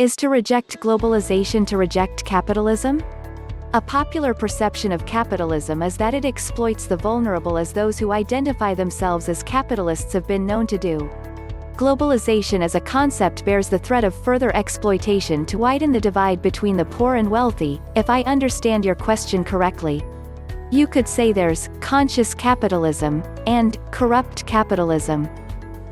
Is to reject globalization to reject capitalism? A popular perception of capitalism is that it exploits the vulnerable, as those who identify themselves as capitalists have been known to do. Globalization as a concept bears the threat of further exploitation to widen the divide between the poor and wealthy, if I understand your question correctly. You could say there's conscious capitalism and corrupt capitalism.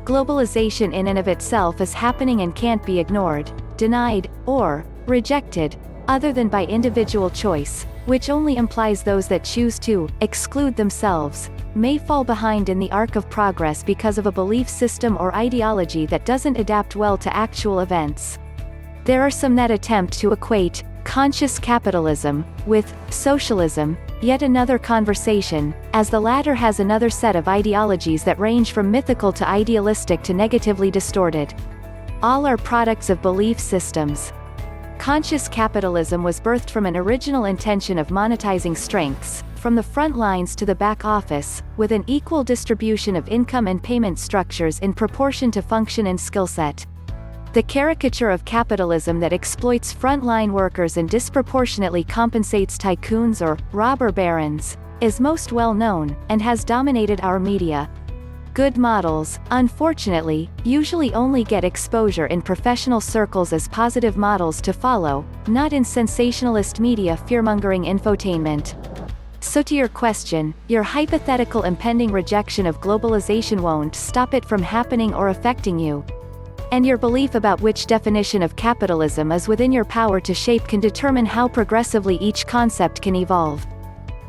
Globalization in and of itself is happening and can't be ignored, denied, or rejected, other than by individual choice, which only implies those that choose to exclude themselves may fall behind in the arc of progress because of a belief system or ideology that doesn't adapt well to actual events. There are some that attempt to equate conscious capitalism with socialism, yet another conversation, as the latter has another set of ideologies that range from mythical to idealistic to negatively distorted. All are products of belief systems. Conscious capitalism was birthed from an original intention of monetizing strengths, from the front lines to the back office, with an equal distribution of income and payment structures in proportion to function and skill set. The caricature of capitalism that exploits frontline workers and disproportionately compensates tycoons or robber barons is most well known, and has dominated our media. Good models, unfortunately, usually only get exposure in professional circles as positive models to follow, not in sensationalist media fearmongering infotainment. So to your question, your hypothetical impending rejection of globalization won't stop it from happening or affecting you. And your belief about which definition of capitalism is within your power to shape can determine how progressively each concept can evolve.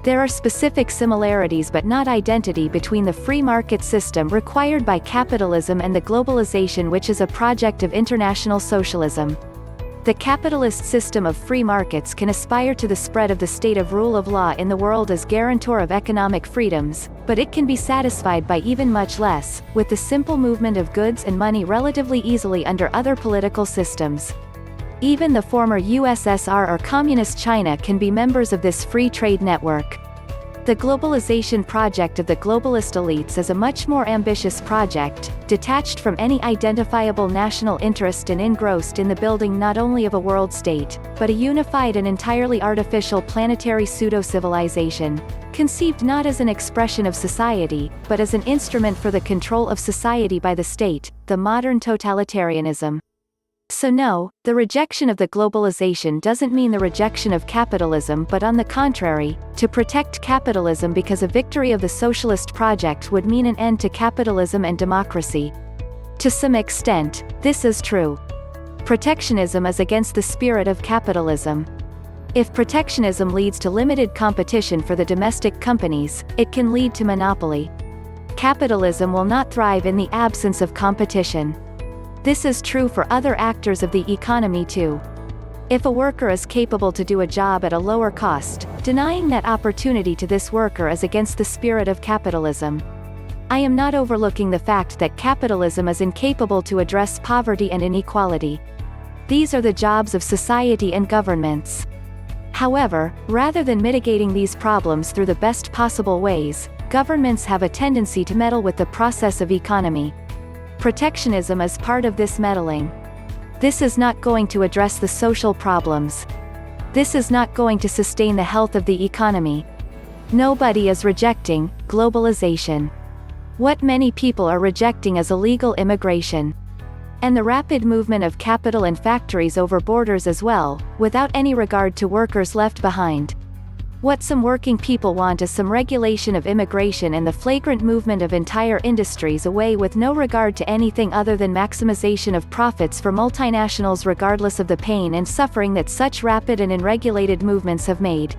There are specific similarities but not identity between the free market system required by capitalism and the globalization, which is a project of international socialism. The capitalist system of free markets can aspire to the spread of the state of rule of law in the world as guarantor of economic freedoms, but it can be satisfied by even much less, with the simple movement of goods and money relatively easily under other political systems. Even the former USSR or Communist China can be members of this free trade network. The globalization project of the globalist elites is a much more ambitious project, detached from any identifiable national interest and engrossed in the building not only of a world state, but a unified and entirely artificial planetary pseudo-civilization, conceived not as an expression of society, but as an instrument for the control of society by the state, the modern totalitarianism. So no, the rejection of the globalization doesn't mean the rejection of capitalism, but on the contrary, to protect capitalism because a victory of the socialist project would mean an end to capitalism and democracy. To some extent, this is true. Protectionism is against the spirit of capitalism. If protectionism leads to limited competition for the domestic companies, it can lead to monopoly. Capitalism will not thrive in the absence of competition. This is true for other actors of the economy too. If a worker is capable to do a job at a lower cost, denying that opportunity to this worker is against the spirit of capitalism. I am not overlooking the fact that capitalism is incapable to address poverty and inequality. These are the jobs of society and governments. However, rather than mitigating these problems through the best possible ways, governments have a tendency to meddle with the process of economy. Protectionism is part of this meddling. This is not going to address the social problems. This is not going to sustain the health of the economy. Nobody is rejecting globalization. What many people are rejecting is illegal immigration. And the rapid movement of capital and factories over borders as well, without any regard to workers left behind. What some working people want is some regulation of immigration and the flagrant movement of entire industries away with no regard to anything other than maximization of profits for multinationals regardless of the pain and suffering that such rapid and unregulated movements have made.